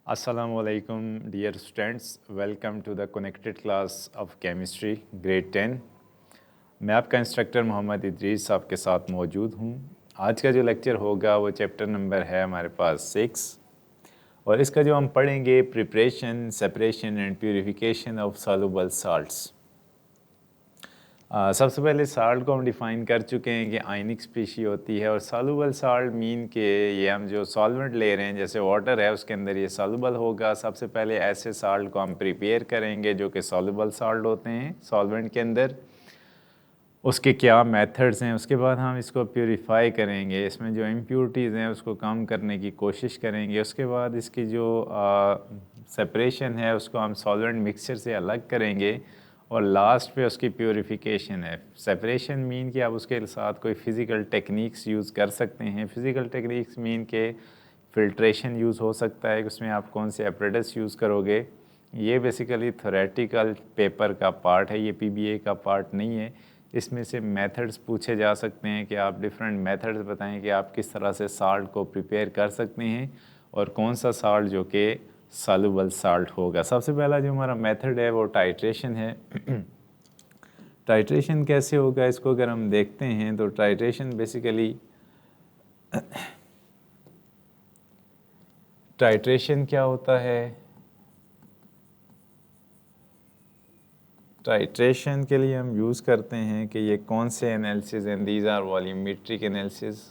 Assalamualaikum dear students, welcome to the connected class of chemistry grade 10। मैं आपका instructor Mohammad Idris आपके साथ मौजूद हूँ। आज का जो लेक्चर होगा वो चैप्टर नंबर है हमारे पास 6 और इसका जो हम पढ़ेंगे preparation, separation and purification of soluble salts. सबसे पहले साल्ट को हम डिफ़ाइन कर चुके हैं कि आयनिक स्पीशी होती है और सॉल्युबल साल्ट मीन के ये हम जो सॉल्वेंट ले रहे हैं जैसे वाटर है उसके अंदर ये सॉल्युबल होगा। सबसे पहले ऐसे साल्ट को हम प्रिपेयर करेंगे जो कि सॉल्युबल साल्ट होते हैं सॉल्वेंट के अंदर। उसके क्या मेथड्स हैं, उसके बाद हम इसको प्यूरिफाई करेंगे, इसमें जो इम्प्योरिटीज़ हैं उसको कम करने की कोशिश करेंगे। उसके बाद इसकी जो सेपरेशन है उसको हम सॉल्वेंट मिक्सचर से अलग करेंगे और लास्ट पे उसकी प्यूरिफिकेशन है। सेपरेशन मीन कि आप उसके साथ कोई फ़िज़िकल टेक्निक्स यूज़ कर सकते हैं। फ़िज़िकल टेक्निक्स मीन के फ़िल्ट्रेशन यूज़ हो सकता है, उसमें आप कौन से एपरेटस यूज़ करोगे। ये बेसिकली थ्योरेटिकल पेपर का पार्ट है, ये पीबीए का पार्ट नहीं है। इसमें से मेथड्स पूछे जा सकते हैं कि आप डिफरेंट मेथड्स बताएं कि आप किस तरह से साल्ट को प्रिपेयर कर सकते हैं और कौन सा साल्ट जो कि सॉल्युबल साल्ट होगा। सबसे पहला जो हमारा मेथड है वो टाइट्रेशन है। टाइट्रेशन कैसे होगा इसको अगर हम देखते हैं तो टाइट्रेशन बेसिकली टाइट्रेशन क्या होता है। टाइट्रेशन के लिए हम यूज़ करते हैं कि ये कौन से एनालिसिस हैं। These are volumetric analysis.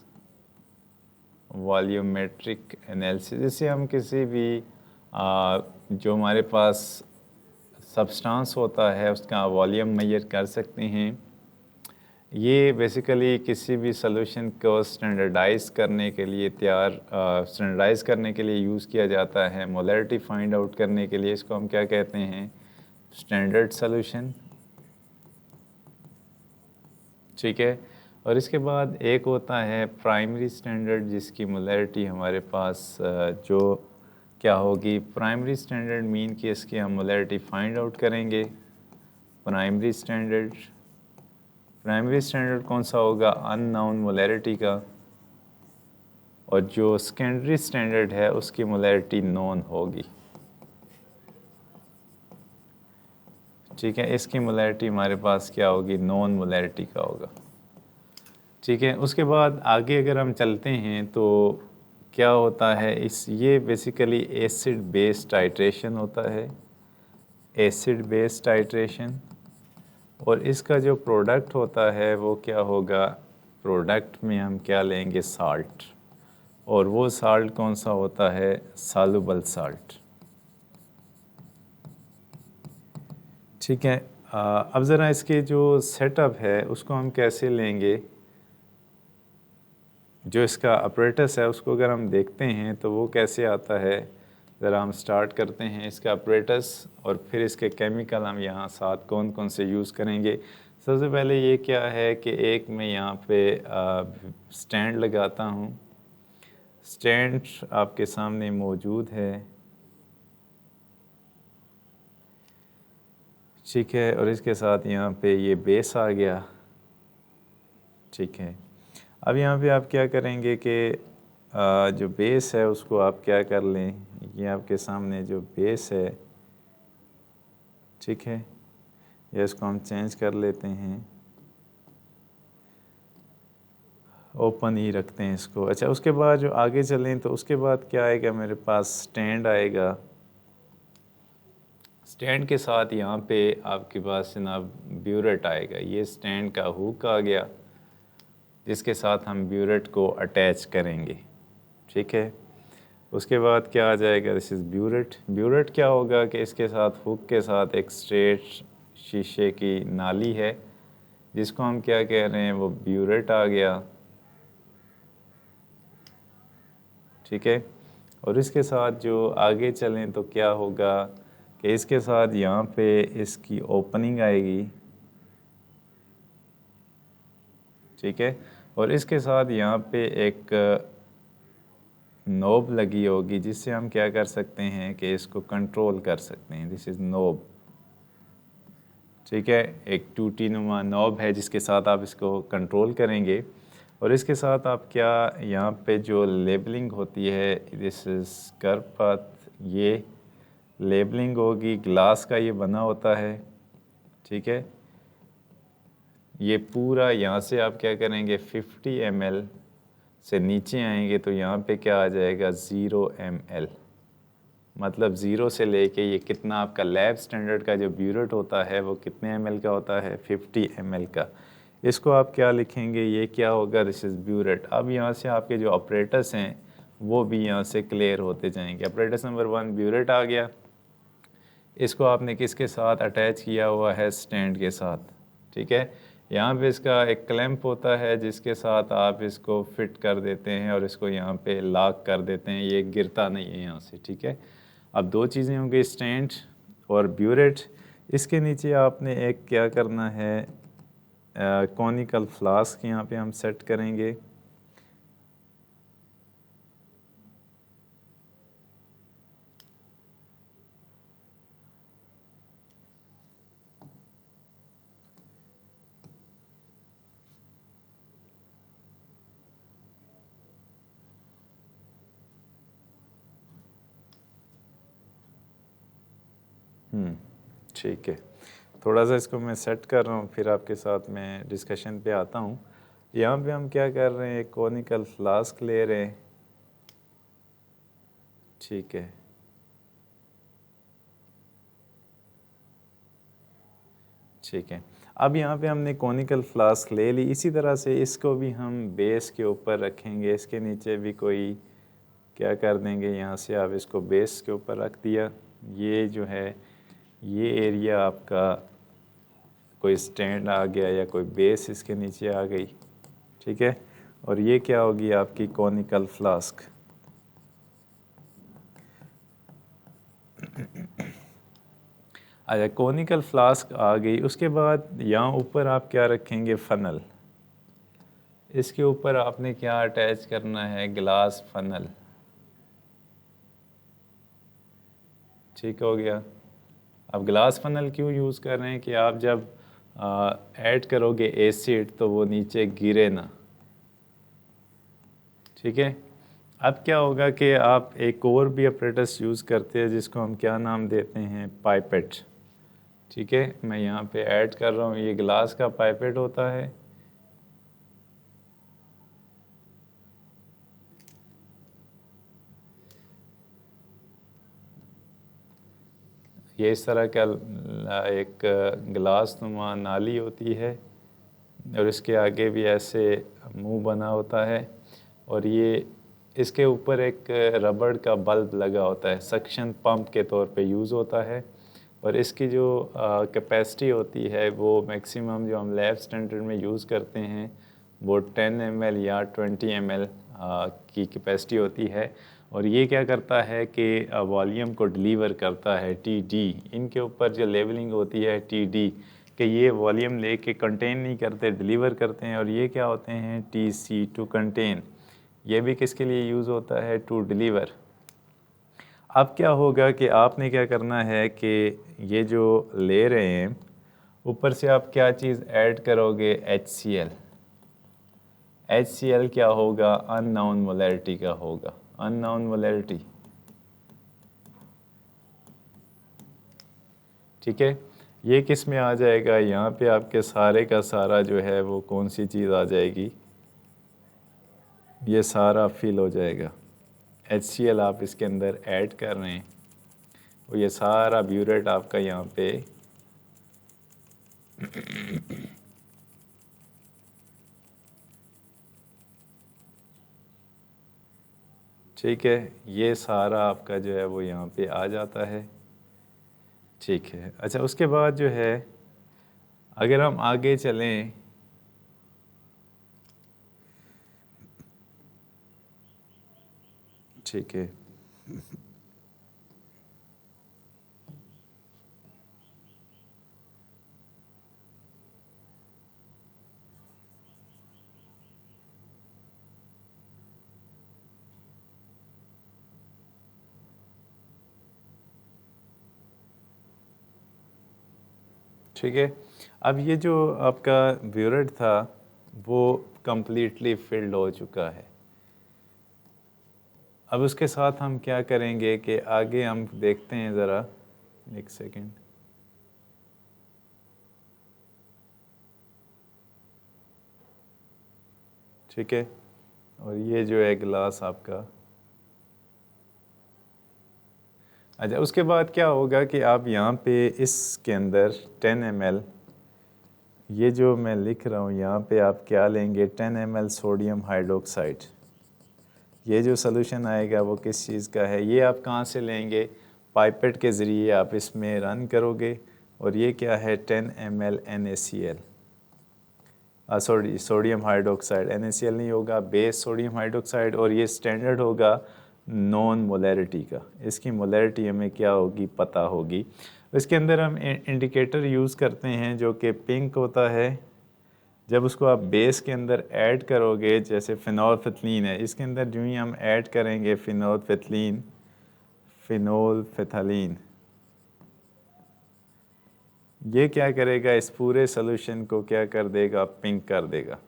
Volumetric analysis इससे हम किसी भी जो हमारे पास सब्सटेंस होता है उसका वॉल्यूम मेजर कर सकते हैं। ये बेसिकली किसी भी सॉल्यूशन को स्टैंडर्डाइज करने के लिए स्टैंडर्डाइज करने के लिए यूज़ किया जाता है। मोलैरिटी फाइंड आउट करने के लिए इसको हम क्या कहते हैं, स्टैंडर्ड सॉल्यूशन। ठीक है। और इसके बाद एक होता है प्राइमरी स्टैंडर्ड जिसकी मोलैरिटी हमारे पास जो क्या होगी, प्राइमरी स्टैंडर्ड मीन कि इसकी हम मोलैरिटी फाइंड आउट करेंगे। प्राइमरी स्टैंडर्ड कौन सा होगा, अननोन मोलैरिटी का। और जो सेकेंडरी स्टैंडर्ड है उसकी मोलैरिटी नोन होगी। ठीक है, इसकी मोलैरिटी हमारे पास क्या होगी, नॉन मोलैरिटी का होगा। ठीक है, उसके बाद आगे अगर हम चलते हैं तो क्या होता है ये बेसिकली एसिड बेस टाइट्रेशन होता है, एसिड बेस टाइट्रेशन। और इसका जो प्रोडक्ट होता है वो क्या होगा, प्रोडक्ट में हम क्या लेंगे, साल्ट। और वो साल्ट कौन सा होता है, सॉल्युबल साल्ट। ठीक है। अब ज़रा इसके जो सेटअप है उसको हम कैसे लेंगे। जो इसका अपरेटस है उसको अगर हम देखते हैं तो वो कैसे आता है, ज़रा हम स्टार्ट करते हैं इसका अपरेटस और फिर इसके केमिकल हम यहाँ साथ कौन कौन से यूज़ करेंगे। सबसे पहले ये क्या है कि एक मैं यहाँ पे स्टैंड लगाता हूँ। स्टैंड आपके सामने मौजूद है। ठीक है, और इसके साथ यहाँ पे ये बेस आ गया। ठीक है, अब यहाँ पे आप क्या करेंगे कि जो बेस है उसको आप क्या कर लें, ये आपके सामने जो बेस है, ठीक है, ये इसको हम चेंज कर लेते हैं, ओपन ही रखते हैं इसको। अच्छा, उसके बाद जो आगे चलें तो उसके बाद क्या आएगा, मेरे पास स्टैंड आएगा। स्टैंड के साथ यहाँ पे आपके पास जनाब ब्यूरेट आएगा। ये स्टैंड का हुक आ गया जिसके साथ हम ब्यूरेट को अटैच करेंगे। ठीक है, उसके बाद क्या आ जाएगा, दिस इज़ ब्यूरेट। ब्यूरेट क्या होगा कि इसके साथ हुक के साथ एक स्ट्रेट शीशे की नाली है जिसको हम क्या कह रहे हैं, वो ब्यूरेट आ गया। ठीक है, और इसके साथ जो आगे चलें तो क्या होगा कि इसके साथ यहाँ पे इसकी ओपनिंग आएगी। ठीक है, और इसके साथ यहाँ पे एक नोब लगी होगी जिससे हम क्या कर सकते हैं कि इसको कंट्रोल कर सकते हैं। This is knob. ठीक है, एक टूटी नुमा नोब है जिसके साथ आप इसको कंट्रोल करेंगे। और इसके साथ आप क्या, यहाँ पे जो लेबलिंग होती है, दिस इज़ कर्व पाथ ये लेबलिंग होगी, ग्लास का ये बना होता है, ठीक है। ये पूरा यहाँ से आप क्या करेंगे 50 ml से नीचे आएंगे तो यहाँ पे क्या आ जाएगा 0 ml, मतलब 0 से लेके ये कितना आपका लैब स्टैंडर्ड का जो ब्यूरेट होता है वो कितने ml का होता है 50 ml का। इसको आप क्या लिखेंगे, ये क्या होगा, दिस इज़ ब्यूरेट। अब यहाँ से आपके जो ऑपरेटर्स हैं वो भी यहाँ से क्लियर होते जाएंगे। ऑपरेटर्स नंबर 1 ब्यूरेट आ गया, इसको आपने किसके साथ अटैच किया हुआ है, स्टैंड के साथ, ठीक है। यहाँ पे इसका एक क्लैंप होता है जिसके साथ आप इसको फिट कर देते हैं और इसको यहाँ पे लॉक कर देते हैं, ये गिरता नहीं है यहाँ से, ठीक है। अब दो चीज़ें होंगी, स्टैंड और ब्यूरेट। इसके नीचे आपने एक क्या करना है, कॉनिकल फ्लास्क यहाँ पे हम सेट करेंगे। ठीक है, थोड़ा सा इसको मैं सेट कर रहा हूँ, फिर आपके साथ मैं डिस्कशन पे आता हूँ। यहाँ पे हम क्या कर रहे हैं, कॉनिकल फ्लास्क ले रहे हैं, ठीक है। ठीक है, अब यहाँ पे हमने कॉनिकल फ्लास्क ले ली, इसी तरह से इसको भी हम बेस के ऊपर रखेंगे। इसके नीचे भी कोई क्या कर देंगे, यहाँ से आप इसको बेस के ऊपर रख दिया। ये जो है ये एरिया आपका कोई स्टैंड आ गया या कोई बेस इसके नीचे आ गई, ठीक है। और ये क्या होगी आपकी कॉनिकल फ्लास्क। अच्छा, कॉनिकल फ्लास्क आ गई, उसके बाद यहाँ ऊपर आप क्या रखेंगे, फनल। इसके ऊपर आपने क्या अटैच करना है, ग्लास फनल, ठीक हो गया। अब ग्लास फनल क्यों यूज़ कर रहे हैं कि आप जब ऐड करोगे एसिड तो वो नीचे गिरे ना, ठीक है। अब क्या होगा कि आप एक और भी अपरेटस यूज़ करते हैं जिसको हम क्या नाम देते हैं, पाइपेट, ठीक है। मैं यहाँ पे ऐड कर रहा हूँ, ये ग्लास का पाइपेट होता है। ये इस तरह का एक ग्लास नुमा नाली होती है और इसके आगे भी ऐसे मुंह बना होता है और ये इसके ऊपर एक रबड़ का बल्ब लगा होता है, सक्शन पंप के तौर पे यूज़ होता है। और इसकी जो कैपेसिटी होती है वो मैक्सिमम जो हम लैब स्टैंडर्ड में यूज़ करते हैं वो 10 ml या 20 ml की कैपेसिटी होती है। और ये क्या करता है कि वॉल्यूम को डिलीवर करता है, TD। इनके ऊपर जो लेवलिंग होती है TD, कि ये वॉल्यूम लेके कंटेन नहीं करते, डिलीवर करते हैं। और ये क्या होते हैं, TC, टू कंटेन। ये भी किसके लिए यूज़ होता है, टू डिलीवर। अब क्या होगा कि आपने क्या करना है कि ये जो ले रहे हैं ऊपर से आप क्या चीज़ ऐड करोगे, HCl। HCl क्या होगा, अननोन मोलैरिटी का होगा, अननोन मोलैरिटी, ठीक है। ये किस में आ जाएगा, यहाँ पे आपके सारे का सारा जो है वो कौन सी चीज़ आ जाएगी, ये सारा फिल हो जाएगा। HCl आप इसके अंदर ऐड कर रहे हैं और ये सारा ब्यूरेट आपका यहाँ पे ठीक है, ये सारा आपका जो है वो यहाँ पे आ जाता है, ठीक है। अच्छा, उसके बाद जो है अगर हम आगे चलें, ठीक है, ठीक है। अब ये जो आपका ब्यूरेट था वो कम्प्लीटली फिल्ड हो चुका है। अब उसके साथ हम क्या करेंगे कि आगे हम देखते हैं ज़रा, एक सेकेंड। ठीक है, और ये जो है गिलास आपका। अच्छा, उसके बाद क्या होगा कि आप यहाँ पे इसके अंदर 10 ml, ये जो मैं लिख रहा हूँ यहाँ पे आप क्या लेंगे, 10 ml सोडियम हाइड्रोक्साइड। ये जो सोल्यूशन आएगा वो किस चीज़ का है, ये आप कहाँ से लेंगे, पाइपेट के ज़रिए आप इसमें रन करोगे। और ये क्या है, 10 ml NaCl, sorry sodium hydroxide, NaCl नहीं होगा, बेस सोडियम हाइड्रोक्साइड। और ये स्टैंडर्ड होगा नॉन मोलैरिटी का, इसकी मोलैरिटी हमें क्या होगी पता होगी। इसके अंदर हम इंडिकेटर यूज़ करते हैं जो कि पिंक होता है। जब उसको आप बेस के अंदर ऐड करोगे, जैसे फिनोल्फिथलीन है, इसके अंदर जो ही हम ऐड करेंगे फिनोल्फिथलीन, ये क्या करेगा, इस पूरे सोल्यूशन को क्या कर देगा, पिंक कर देगा।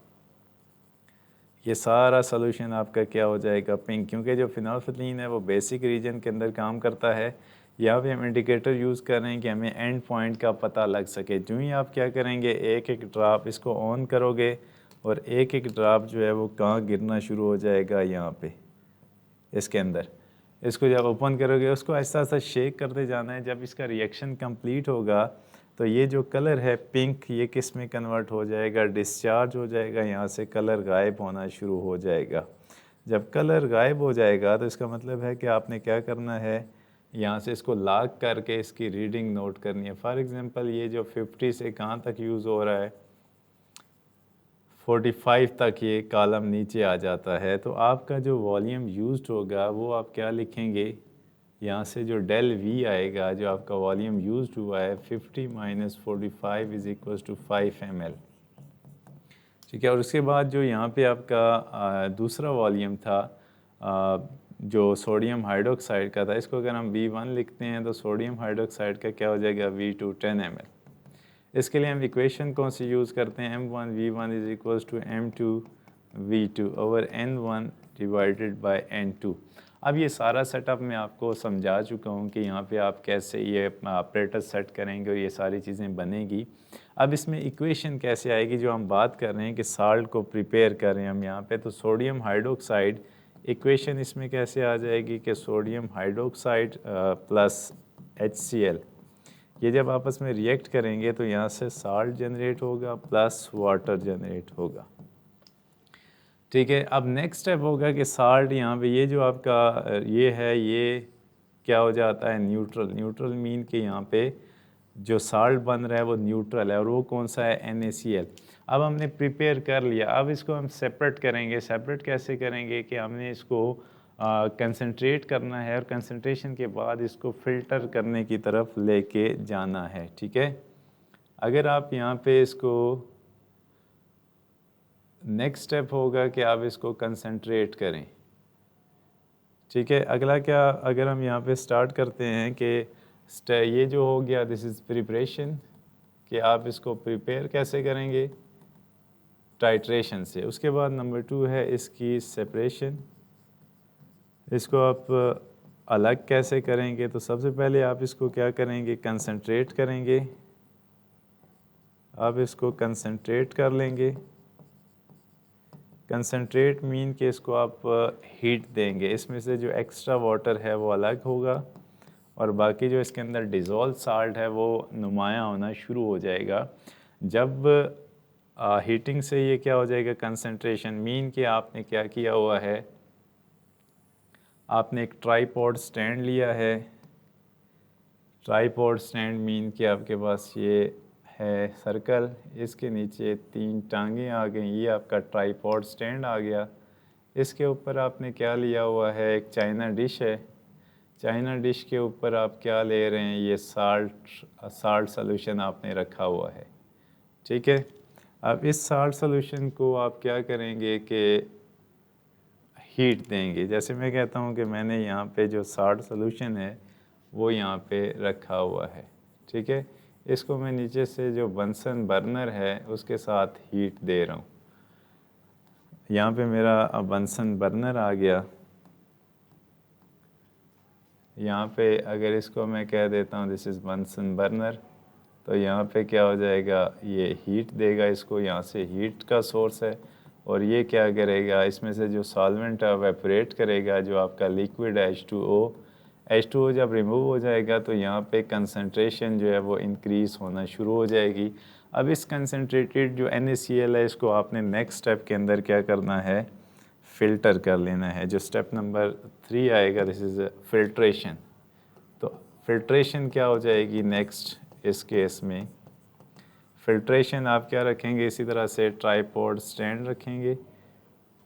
ये सारा सोल्यूशन आपका क्या हो जाएगा, पिंक, क्योंकि जो फिनोल्फिथलीन है वो बेसिक रीजन के अंदर काम करता है। यहाँ पे हम इंडिकेटर यूज़ कर रहे हैं कि हमें एंड पॉइंट का पता लग सके। जो ही आप क्या करेंगे, एक एक ड्रॉप इसको ऑन करोगे और एक एक ड्रॉप जो है वो कहाँ गिरना शुरू हो जाएगा, यहाँ पे इसके अंदर। इसको जब ओपन करोगे उसको आहिस्ता आहिस्ता शेक करते जाना है। जब इसका रिएक्शन कंप्लीट होगा तो ये जो कलर है पिंक, ये किस में कन्वर्ट हो जाएगा, डिस्चार्ज हो जाएगा, यहाँ से कलर गायब होना शुरू हो जाएगा। जब कलर गायब हो जाएगा तो इसका मतलब है कि आपने क्या करना है, यहाँ से इसको लॉक करके इसकी रीडिंग नोट करनी है। फॉर एग्ज़ाम्पल ये जो 50 से कहाँ तक यूज़ हो रहा है, 45 तक ये कॉलम नीचे आ जाता है। तो आपका जो वॉल्यूम यूज्ड होगा वो आप क्या लिखेंगे, यहाँ से जो डेल वी आएगा, जो आपका वॉल्यूम यूज्ड हुआ है 50 minus 45 is equal to 5 ml। ठीक है, और उसके बाद जो यहाँ पे आपका दूसरा वॉल्यूम था जो सोडियम हाइड्रोक्साइड का था, इसको अगर हम V1 लिखते हैं तो सोडियम हाइड्रोक्साइड का क्या हो जाएगा, V2 10 ml। इसके लिए हम इक्वेशन कौन सी यूज़ करते हैं, M1V1 is equals to M2V2 over N1 divided by N2। अब ये सारा सेटअप मैं आपको समझा चुका हूँ कि यहाँ पे आप कैसे ये ऑपरेटर सेट करेंगे और ये सारी चीज़ें बनेगी। अब इसमें इक्वेशन कैसे आएगी, जो हम बात कर रहे हैं कि साल्ट को प्रिपेयर कर रहे हैं हम यहाँ पे, तो सोडियम हाइड्रोक्साइड इक्वेशन इसमें कैसे आ जाएगी कि सोडियम हाइड्रोक्साइड प्लस HCl, ये जब आपस में रिएक्ट करेंगे तो यहाँ से साल्ट जनरेट होगा प्लस वाटर जनरेट होगा। ठीक है, अब नेक्स्ट स्टेप होगा कि साल्ट यहाँ पे ये जो आपका ये है, ये क्या हो जाता है, न्यूट्रल। न्यूट्रल मीन कि यहाँ पे जो साल्ट बन रहा है वो न्यूट्रल है, और वो कौन सा है, NaCl। अब हमने प्रिपेयर कर लिया, अब इसको हम सेपरेट करेंगे। सेपरेट कैसे करेंगे कि हमने इसको कंसंट्रेट करना है, और कंसंट्रेशन के बाद इसको फ़िल्टर करने की तरफ लेके जाना है। ठीक है, अगर आप यहाँ पे इसको, नेक्स्ट स्टेप होगा कि आप इसको कंसंट्रेट करें। ठीक है, अगला क्या, अगर हम यहाँ पे स्टार्ट करते हैं कि ये जो हो गया, दिस इज़ प्रिपरेशन, कि आप इसको प्रिपेयर कैसे करेंगे, टाइट्रेशन से। उसके बाद नंबर 2 है इसकी सेपरेशन, इसको आप अलग कैसे करेंगे। तो सबसे पहले आप इसको क्या करेंगे, कंसंट्रेट करेंगे। आप इसको कंसंट्रेट कर लेंगे। कंसंट्रेट मीन कि इसको आप हीट देंगे, इसमें से जो एक्स्ट्रा वाटर है वो अलग होगा, और बाकी जो इसके अंदर डिज़ोल्व साल्ट है वो नुमायाँ होना शुरू हो जाएगा। जब हीटिंग से ये क्या हो जाएगा, कंसंट्रेशन मीन कि आपने क्या किया हुआ है, आपने एक ट्राईपॉड स्टैंड लिया है। ट्राईपॉड स्टैंड मीन कि आपके पास ये है सर्कल, इसके नीचे 3 टांगें आ गई, ये आपका ट्राईपॉड स्टैंड आ गया। इसके ऊपर आपने क्या लिया हुआ है, एक चाइना डिश है। चाइना डिश के ऊपर आप क्या ले रहे हैं, ये साल्ट सॉल्यूशन आपने रखा हुआ है। ठीक है, अब इस साल्ट सॉल्यूशन को आप क्या करेंगे कि हीट देंगे। जैसे मैं कहता हूँ कि मैंने यहाँ पे जो साल्ट सॉल्यूशन है वो यहाँ पे रखा हुआ है। ठीक है, इसको मैं नीचे से जो बंसन बर्नर है उसके साथ हीट दे रहा हूँ। यहाँ पे मेरा बंसन बर्नर आ गया। यहाँ पे अगर इसको मैं कह देता हूँ दिस इज़ बंसन बर्नर, तो यहाँ पे क्या हो जाएगा, ये हीट देगा इसको, यहाँ से हीट का सोर्स है। और ये क्या करेगा, इसमें से जो सॉल्वेंट है एवेपोरेट करेगा, जो आपका लिक्विड है H2O जब रिमूव हो जाएगा तो यहाँ पे कंसंट्रेशन जो है वो इंक्रीज़ होना शुरू हो जाएगी। अब इस कंसनट्रेटेड जो NaCl है इसको आपने नेक्स्ट स्टेप के अंदर क्या करना है, फ़िल्टर कर लेना है। जो स्टेप नंबर 3 आएगा दिस इज़ फ़िल्ट्रेशन। तो फ़िल्ट्रेशन क्या हो जाएगी नेक्स्ट इस केस में, फ़िल्ट्रेशन आप क्या रखेंगे, इसी तरह से ट्राईपॉड स्टैंड रखेंगे।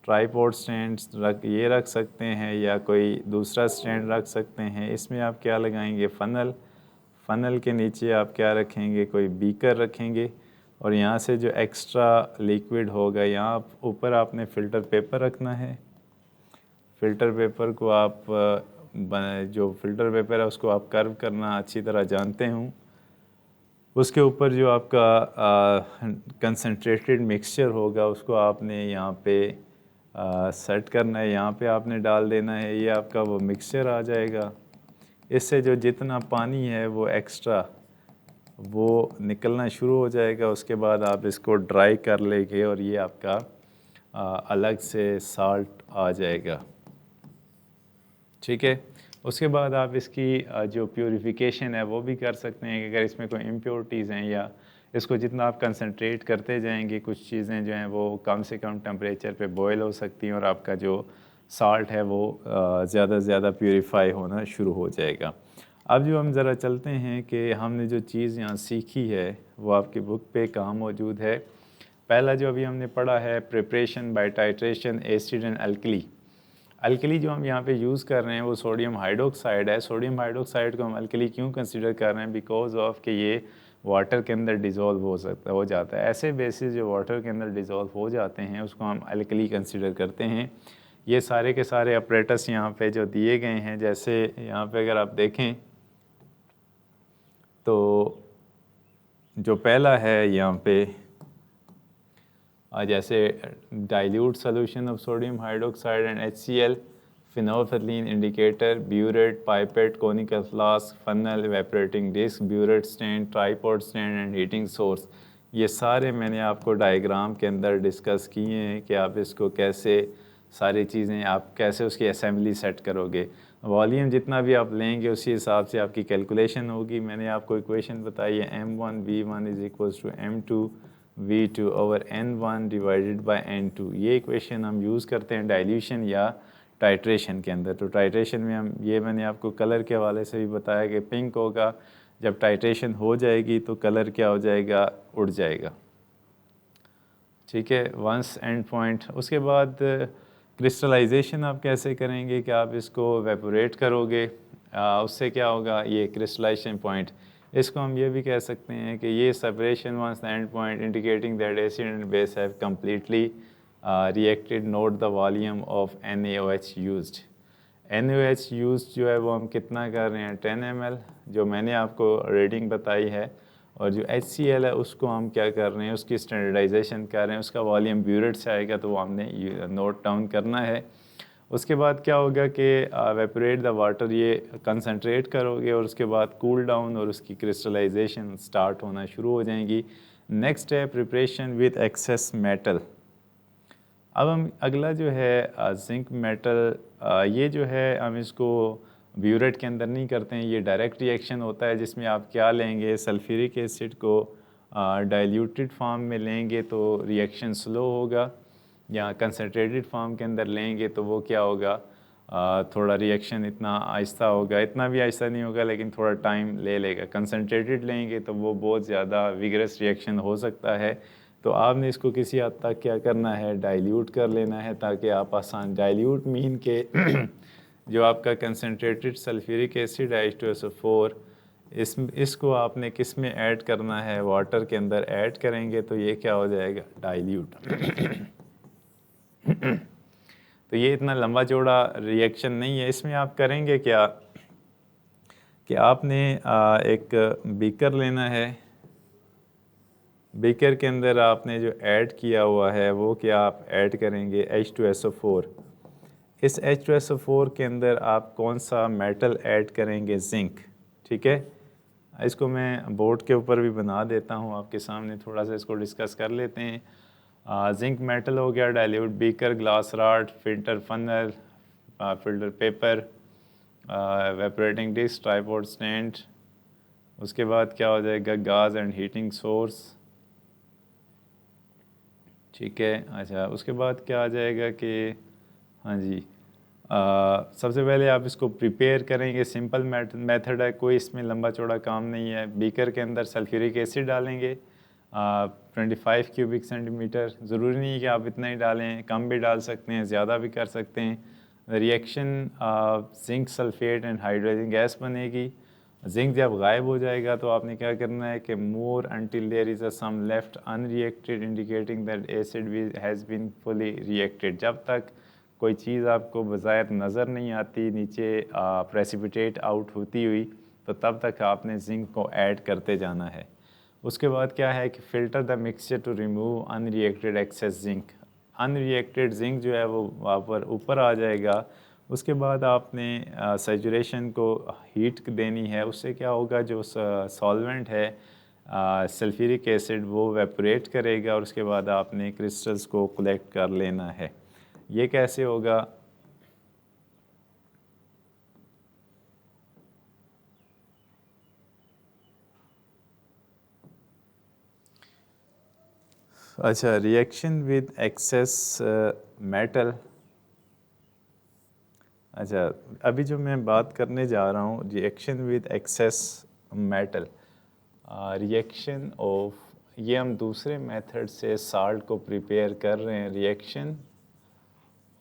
ट्राईपॉड स्टैंड ये रख सकते हैं या कोई दूसरा स्टैंड रख सकते हैं। इसमें आप क्या लगाएंगे, फ़नल के नीचे आप क्या रखेंगे, कोई बीकर रखेंगे। और यहाँ से जो एक्स्ट्रा लिक्विड होगा यहाँ ऊपर आपने फ़िल्टर पेपर रखना है। फ़िल्टर पेपर को आप जो फ़िल्टर पेपर है उसको आप कर्व करना अच्छी तरह जानते हूँ। उसके ऊपर जो आपका कंसंट्रेटेड मिक्सचर होगा उसको आपने यहाँ पे सेट करना है, यहाँ पे आपने डाल देना है। ये आपका वो मिक्सचर आ जाएगा। इससे जो जितना पानी है वो एक्स्ट्रा वो निकलना शुरू हो जाएगा। उसके बाद आप इसको ड्राई कर लेंगे और ये आपका अलग से साल्ट आ जाएगा, ठीक है। उसके बाद आप इसकी जो प्यूरिफिकेशन है वो भी कर सकते हैं कि अगर इसमें कोई इम्प्योरिटीज़ हैं या इसको जितना आप कंसंट्रेट करते जाएंगे कुछ चीज़ें जो हैं वो कम से कम टेम्परेचर पे बॉयल हो सकती हैं और आपका जो साल्ट है वो ज़्यादा से ज़्यादा प्यूरिफाई होना शुरू हो जाएगा। अब जो हम ज़रा चलते हैं कि हमने जो चीज़ यहाँ सीखी है वो आपकी बुक पे कहाँ मौजूद है। पहला जो अभी हमने पढ़ा है preparation bye titration acid and alkali. Alkali जो हम यहाँ पे यूज़ कर रहे हैं वो सोडियम हाइड्रोक्साइड है। सोडियम हाइड्रोक्साइड को हम अल्कली क्यों कंसीडर कर रहे हैं, बिकॉज ऑफ कि ये वाटर के अंदर डिज़ोल्व हो जाता है। ऐसे बेसिस जो वाटर के अंदर डिज़ोल्व हो जाते हैं उसको हम अल्कली कंसीडर करते हैं। ये सारे के सारे ऑपरेटर्स यहाँ पे जो दिए गए हैं, जैसे यहाँ पे अगर आप देखें तो जो पहला है यहाँ पे जैसे dilute solution of sodium hydroxide and HCl, phenolphthalein indicator, burette, pipette, conical flask, funnel, evaporating disc, burette stand, tripod stand and heating source. ये सारे मैंने आपको डायग्राम के अंदर डिस्कस किए हैं कि आप इसको कैसे सारी चीज़ें आप कैसे उसकी असेंबली सेट करोगे। वॉल्यूम जितना भी आप लेंगे उसी हिसाब से आपकी कैलकुलेशन होगी। मैंने आपको इक्वेशन बताई है M1 V1 is equals to M2 V2 over N1 divided by N2। ये इक्वेशन हम यूज़ करते हैं डाइल्यूशन या टाइट्रेशन के अंदर। तो टाइट्रेशन में हम ये मैंने आपको कलर के हवाले से भी बताया कि पिंक होगा, जब टाइट्रेशन हो जाएगी तो कलर क्या हो जाएगा, उड़ जाएगा, ठीक है। Once end point. उसके बाद क्रिस्टलाइजेशन आप कैसे करेंगे कि आप इसको वेपोरेट करोगे, उससे क्या होगा, ये क्रिस्टलाइजेशन पॉइंट। इसको हम ये भी कह सकते हैं कि ये separation once the end point indicating that acid and base have completely reacted, note the volume of NaOH used. NaOH use जो है वो हम कितना कर रहे हैं, 10 ml, जो मैंने आपको रेटिंग बताई है। और जो HCl है उसको हम क्या कर रहे हैं, उसकी स्टैंडर्डाइजेशन कर रहे हैं, उसका वॉल्यूम ब्यूरेट से आएगा तो वो हमने नोट डाउन करना है। उसके बाद क्या होगा कि वेपोरेट द वाटर, ये कंसंट्रेट करोगे और उसके बाद कूल डाउन और उसकी क्रिस्टलाइजेशन स्टार्ट होना शुरू हो जाएंगी। नेक्स्ट है प्रिपरेशन विद एक्सेस मेटल। अब हम अगला जो है जिंक मेटल, ये जो है हम इसको ब्यूरेट के अंदर नहीं करते हैं, ये डायरेक्ट रिएक्शन होता है जिसमें आप क्या लेंगे, सल्फ्यूरिक एसिड को डाइल्यूटेड फॉर्म में लेंगे तो रिएक्शन स्लो होगा, या कंसनट्रेटेड फॉर्म के अंदर लेंगे तो वो क्या होगा, थोड़ा रिएक्शन इतना आहिस्ता होगा, इतना भी आहिस्ता नहीं होगा लेकिन थोड़ा टाइम ले लेगा। कंसनट्रेटेड लेंगे तो वो बहुत ज़्यादा विगरस रिएक्शन हो सकता है। तो आपने इसको किसी हद तक क्या करना है, डाइल्यूट कर लेना है ताकि आप आसान, डाइल्यूट मीन के जो आपका कंसनट्रेटेड सल्फ्यूरिक एसिड है H2SO4, इसको आपने किस में ऐड करना है, वाटर के अंदर ऐड करेंगे तो ये क्या हो जाएगा, डाइल्यूट। तो ये इतना लंबा चौड़ा रिएक्शन नहीं है। इसमें आप करेंगे क्या कि आपने एक बीकर लेना है, बीकर के अंदर आपने जो ऐड किया हुआ है वो क्या आप ऐड करेंगे, H2SO4। इस H2SO4 के अंदर आप कौन सा मेटल ऐड करेंगे? जिंक। ठीक है, इसको मैं बोर्ड के ऊपर भी बना देता हूँ आपके सामने, थोड़ा सा इसको डिस्कस कर लेते हैं। जिंक मेटल हो गया, dilute beaker, glass rod, filter funnel, filter paper, evaporating disc, tripod stand. उसके बाद क्या हो जाएगा? Gas and heating source. ठीक है, अच्छा उसके बाद क्या आ जाएगा कि हाँ जी, सबसे पहले आप इसको प्रिपेयर करेंगे। सिंपल मेथड है, कोई इसमें लंबा चौड़ा काम नहीं है। बीकर के अंदर सल्फ्यूरिक एसिड डालेंगे 25 क्यूबिक सेंटीमीटर। ज़रूरी नहीं है कि आप इतना ही डालें, कम भी डाल सकते हैं, ज़्यादा भी कर सकते हैं। Reaction zinc sulphate and hydrogen gas बनेगी। जिंक जब गायब हो जाएगा तो आपने क्या करना है कि more until there is a some left unreacted indicating that acid has been fully reacted. जब तक कोई चीज़ आपको बज़ाहिर नज़र नहीं आती नीचे प्रेसिपिटेट आउट होती हुई, तो तब तक आपने जिंक को ऐड करते जाना है। उसके बाद क्या है कि filter the mixture to remove unreacted excess zinc. Unreacted zinc जो है वो वहाँ पर ऊपर आ जाएगा। उसके बाद आपने सैचुरेशन को हीट देनी है। उससे क्या होगा, जो सॉल्वेंट है सल्फ्यूरिक एसिड वो वेपोरेट करेगा और उसके बाद आपने क्रिस्टल्स को कलेक्ट कर लेना है। ये कैसे होगा? अच्छा, रिएक्शन विद एक्सेस मेटल। अच्छा, अभी जो मैं बात करने जा रहा हूँ reaction with excess metal, reaction of, ये हम दूसरे मेथड से साल्ट को प्रिपेयर कर रहे हैं। Reaction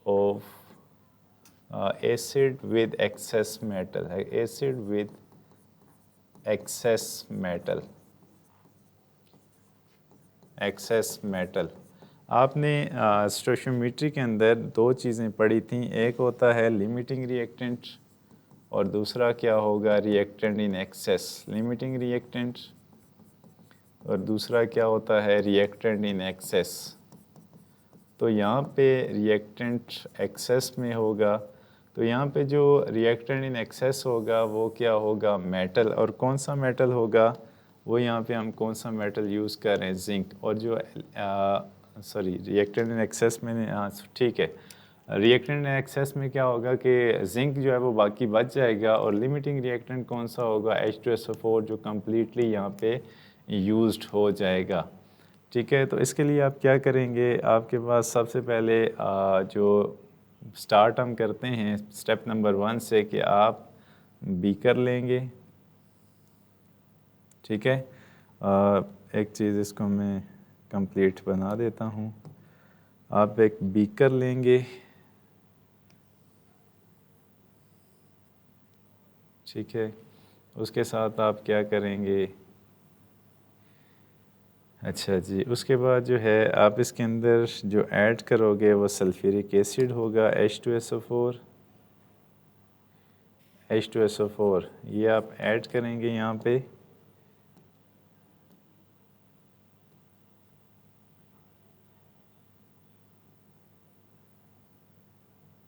of acid with excess metal है, acid with excess metal, excess metal. आपने स्टोइचियोमेट्री के अंदर दो चीज़ें पढ़ी थी, एक होता है लिमिटिंग रिएक्टेंट और दूसरा क्या होगा? Reactant in excess. Limiting reactant और दूसरा क्या होता है? Reactant in excess. तो यहाँ पे रिएक्टेंट एक्सेस में होगा, तो यहाँ पे जो रिएक्टेंट इन एक्सेस होगा वो क्या होगा? मेटल। और कौन सा मेटल होगा वो, यहाँ पे हम कौन सा मेटल यूज़ कर रहे हैं? जिंक। और जो सॉरी, रिएक्टेंट इन एक्सेस में, हाँ ठीक है, रिएक्टेंट इन एक्सेस में क्या होगा कि जिंक जो है वो बाकी बच जाएगा। और लिमिटिंग रिएक्टेंट कौन सा होगा? H2SO4 जो कम्प्लीटली यहाँ पे यूज्ड हो जाएगा। ठीक है, तो इसके लिए आप क्या करेंगे? आपके पास सबसे पहले जो स्टार्ट हम करते हैं स्टेप नंबर 1 से कि आप बीकर लेंगे। ठीक है, एक चीज़ इसको मैं कंप्लीट बना देता हूँ। आप एक बीकर लेंगे। ठीक है, उसके साथ आप क्या करेंगे? अच्छा जी, उसके बाद जो है आप इसके अंदर जो ऐड करोगे वो सल्फ्यूरिक एसिड होगा, H2SO4। H2SO4 ये आप ऐड करेंगे यहाँ पे।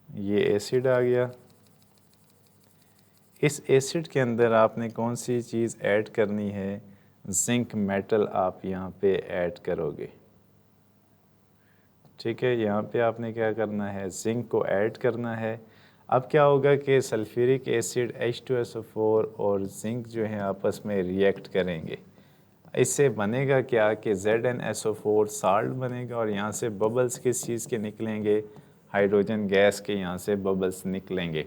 ये एसिड आ गया। इस एसिड के अंदर आपने कौन सी चीज़ ऐड करनी है? जिंक मेटल आप यहाँ पे ऐड करोगे। ठीक है, यहाँ पे आपने क्या करना है? जिंक को ऐड करना है। अब क्या होगा कि सल्फ्यूरिक एसिड H2SO4 और जिंक जो है आपस में रिएक्ट करेंगे। इससे बनेगा क्या कि ZnSO4 साल्ट बनेगा और यहाँ से बबल्स किस चीज़ के निकलेंगे? हाइड्रोजन गैस के यहाँ से बबल्स निकलेंगे।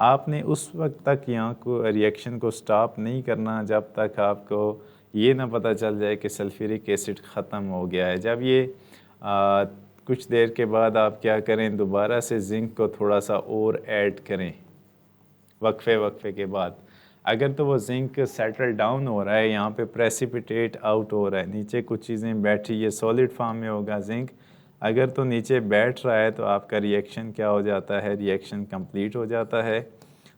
आपने उस वक्त तक यहाँ को रिएक्शन को स्टॉप नहीं करना जब तक आपको ये ना पता चल जाए कि सल्फ्यूरिक एसिड ख़त्म हो गया है। जब ये कुछ देर के बाद आप क्या करें? दोबारा से जिंक को थोड़ा सा और ऐड करें वक्फे के बाद। अगर तो वो जिंक सेटल डाउन हो रहा है, यहाँ पे प्रेसिपिटेट आउट हो रहा है, नीचे कुछ चीज़ें बैठी, ये सॉलिड फॉर्म में होगा जिंक। अगर तो नीचे बैठ रहा है तो आपका रिएक्शन क्या हो जाता है? रिएक्शन कंप्लीट हो जाता है।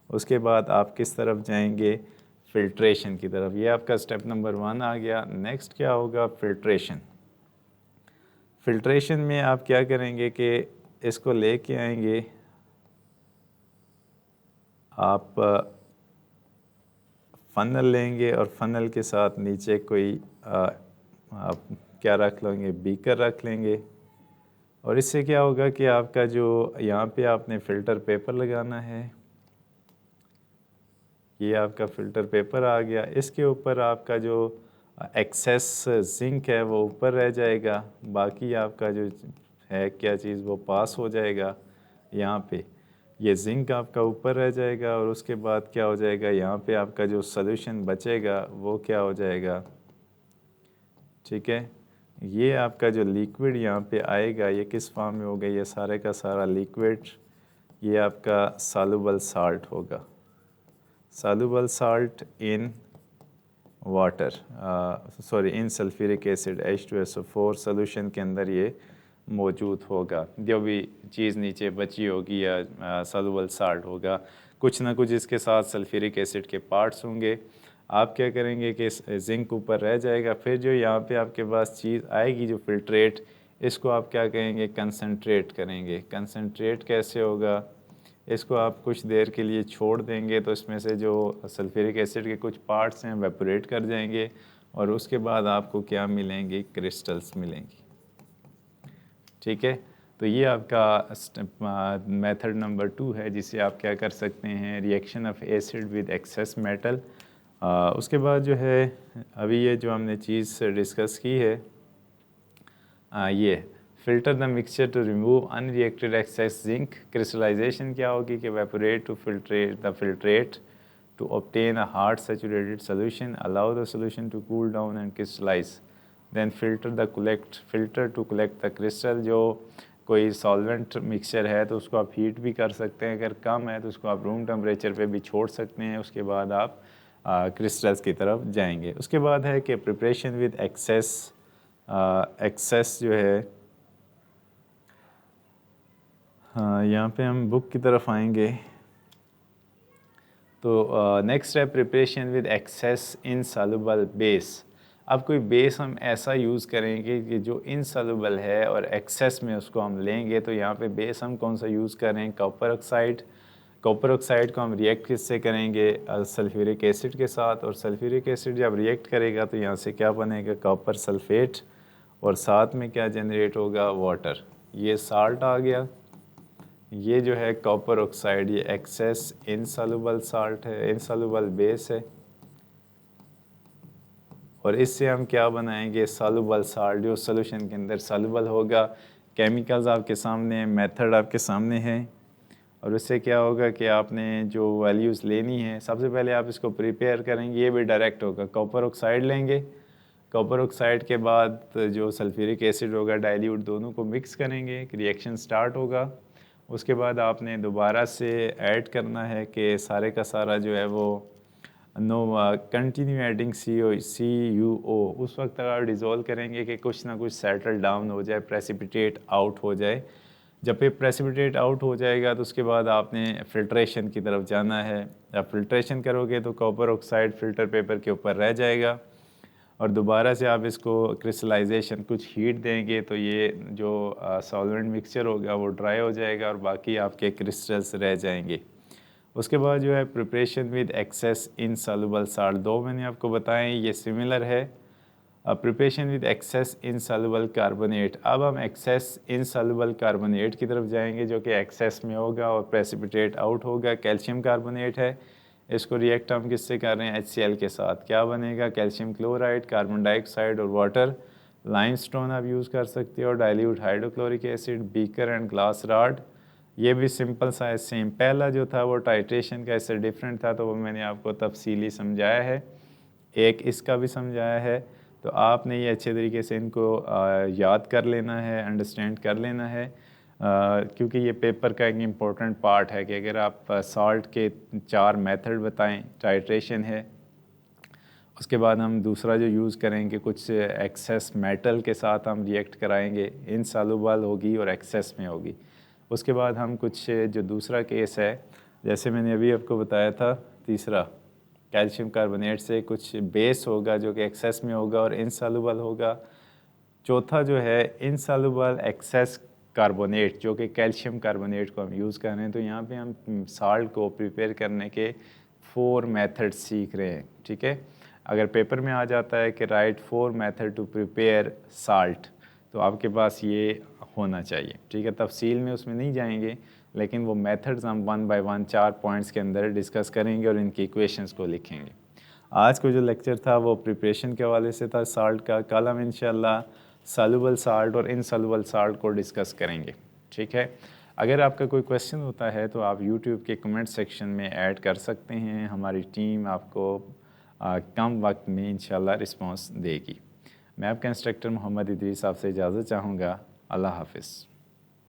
उसके बाद आप किस तरफ जाएंगे? फिल्ट्रेशन की तरफ। ये आपका स्टेप नंबर 1 आ गया। नेक्स्ट क्या होगा? फिल्ट्रेशन। फिल्ट्रेशन में आप क्या करेंगे कि इसको लेके आएंगे आप फ़नल लेंगे और फ़नल के साथ नीचे कोई आप क्या रख लेंगे, बीकर रख लेंगे। और इससे क्या होगा कि आपका जो यहाँ पे आपने फ़िल्टर पेपर लगाना है, ये आपका फ़िल्टर पेपर आ गया। इसके ऊपर आपका जो एक्सेस जिंक है वो ऊपर रह जाएगा, बाकी आपका जो है क्या चीज़ वो पास हो जाएगा यहाँ पे। ये जिंक आपका ऊपर रह जाएगा और उसके बाद क्या हो जाएगा, यहाँ पे आपका जो सॉल्यूशन बचेगा वो क्या हो जाएगा, ठीक है। ये आपका जो लिक्विड यहाँ पे आएगा ये किस फॉर्म में होगा, ये सारे का सारा लिक्विड ये आपका सॉल्युबल साल्ट होगा, soluble salt in water, sorry in sulphuric acid H2SO4 solution के अंदर ये मौजूद होगा। जो भी चीज़ नीचे बची होगी या सॉल्युबल साल्ट होगा, कुछ ना कुछ इसके साथ सल्फ्यूरिक एसिड के पार्ट्स होंगे। आप क्या करेंगे कि जिंक ऊपर रह जाएगा, फिर जो यहाँ पे आपके पास चीज़ आएगी जो फिल्ट्रेट, इसको आप क्या कहेंगे, कंसनट्रेट करेंगे। कंसनट्रेट कैसे होगा, इसको आप कुछ देर के लिए छोड़ देंगे तो इसमें से जो सल्फ्यूरिक एसिड के कुछ पार्ट्स हैं वेपोरेट कर जाएंगे और उसके बाद आपको क्या मिलेंगे, क्रिस्टल्स मिलेंगी, ठीक है। तो ये आपका मेथड नंबर 2 है जिसे आप क्या कर सकते हैं, reaction of acid with excess metal. उसके बाद जो है अभी ये जो हमने चीज़ डिस्कस की है, ये filter the mixture to remove unreacted excess zinc. Crystallization क्या होगी कि evaporate to filtrate the filtrate to obtain a hard saturated solution, allow the solution to cool down and crystallize, then filter to collect the crystal. जो कोई solvent mixture है तो उसको आप heat भी कर सकते हैं, अगर कम है तो उसको आप रूम टेम्परेचर पे भी छोड़ सकते हैं, उसके बाद आप क्रिस्टल्स की तरफ जाएंगे। उसके बाद है कि प्रिपरेशन विद एक्सेस जो है, हाँ यहाँ पे हम बुक की तरफ आएंगे। तो नेक्स्ट है preparation with excess insoluble base. अब कोई बेस हम ऐसा यूज़ करेंगे कि जो इनसॉल्युबल है और एक्सेस में उसको हम लेंगे। तो यहाँ पे बेस हम कौन सा यूज़ कर रहे हैं, कॉपर ऑक्साइड। कॉपर ऑक्साइड को हम रिएक्ट किससे करेंगे, सल्फ्यूरिक एसिड के साथ। और सल्फ्यूरिक एसिड जब रिएक्ट करेगा तो यहाँ से क्या बनेगा, कॉपर सल्फेट, और साथ में क्या जनरेट होगा, वाटर। ये साल्ट आ गया। ये जो है कॉपर ऑक्साइड, ये एक्सेस इनसॉल्युबल साल्ट है, इनसॉल्युबल बेस है। और इससे हम क्या बनाएंगे, सॉल्युबल साल्ट जो सोल्यूशन के अंदर सॉल्युबल होगा। केमिकल्स आपके सामने हैं, मेथड आपके सामने है। और उससे क्या होगा कि आपने जो वैल्यूज़ लेनी है, सबसे पहले आप इसको प्रिपेयर करेंगे, ये भी डायरेक्ट होगा। कॉपर ऑक्साइड लेंगे, कॉपर ऑक्साइड के बाद जो सल्फ्यूरिक एसिड होगा डाइल्यूट, दोनों को मिक्स करेंगे, एक रिएक्शन स्टार्ट होगा। उसके बाद आपने दोबारा से ऐड करना है कि सारे का सारा जो है वो नो कंटिन्यू एडिंग CuO। उस वक्त तक आप डिज़ोल्व करेंगे कि कुछ ना कुछ सेटल डाउन हो जाए, प्रेसिपिटेट आउट हो जाए। जब ये प्रेसिपिटेट आउट हो जाएगा तो उसके बाद आपने फ़िल्ट्रेशन की तरफ जाना है। जब फ़िल्ट्रेशन करोगे तो कॉपर ऑक्साइड फ़िल्टर पेपर के ऊपर रह जाएगा और दोबारा से आप इसको क्रिस्टलाइजेशन कुछ हीट देंगे तो ये जो सॉल्वेंट मिक्सचर होगा वो ड्राई हो जाएगा और बाकी आपके क्रिस्टल्स रह जाएंगे। उसके बाद जो है preparation with excess insoluble salt, दो मैंने आपको बताएं, ये सिमिलर है। Preparation with excess insoluble carbonate. अब हम एक्सेस इनसॉल्युबल कार्बोनेट की तरफ जाएंगे जो कि एक्सेस में होगा और प्रेसिपिटेट आउट होगा। कैल्शियम कार्बोनेट है, इसको रिएक्ट हम किससे कर रहे हैं, HCl के साथ। क्या बनेगा, कैल्शियम क्लोराइड, कार्बन डाइऑक्साइड और वाटर। लाइमस्टोन आप यूज़ कर सकते हो, dilute hydrochloric acid, beaker and glass rod. ये भी सिंपल सा है, सेम। पहला जो था वो टाइट्रेशन का इससे डिफरेंट था, तो वो मैंने आपको तफसीली समझाया है, एक इसका भी समझाया है। तो आपने ये अच्छे तरीके से इनको याद कर लेना है, अंडरस्टैंड कर लेना है, क्योंकि ये पेपर का एक इम्पोर्टेंट पार्ट है कि अगर आप सॉल्ट के 4 मेथड बताएं, टाइट्रेशन है, उसके बाद हम दूसरा जो यूज़ करेंगे कुछ एक्सेस मेटल के साथ हम रिएक्ट कराएंगे, इनसॉल्युबल होगी और एक्सेस में होगी। उसके बाद हम कुछ जो दूसरा केस है, जैसे मैंने अभी आपको बताया था, तीसरा कैल्शियम कार्बोनेट से कुछ बेस होगा जो कि एक्सेस में होगा और इनसॉल्युबल होगा। चौथा जो है इनसॉल्युबल एक्सेस कार्बोनेट जो कि कैल्शियम कार्बोनेट को हम यूज़ कर रहे हैं। तो यहाँ पे हम साल्ट को प्रिपेयर करने के 4 मेथड्स सीख रहे हैं, ठीक है। अगर पेपर में आ जाता है कि write 4 method to prepare salt, तो आपके पास ये होना चाहिए, ठीक है। तफसील में उसमें नहीं जाएंगे, लेकिन वो मेथड्स हम 1 बाय 1 4 पॉइंट्स के अंदर डिस्कस करेंगे और इनकी इक्वेशंस को लिखेंगे। आज को जो लेक्चर था वो प्रिपरेशन के हवाले से था साल्ट का। कल हम इंशाल्लाह सॉल्युबल साल्ट और इनसॉल्युबल साल्ट को डिस्कस करेंगे, ठीक है। अगर आपका कोई क्वेश्चन होता है तो आप यूट्यूब के कमेंट सेक्शन में ऐड कर सकते हैं। हमारी टीम आपको कम वक्त में इंशाल्लाह रिस्पांस देगी। मैं आपका इंस्ट्रक्टर मोहम्मद इदरीस आपसे इजाज़त चाहूँगा। अल्लाह हाफ़िज़।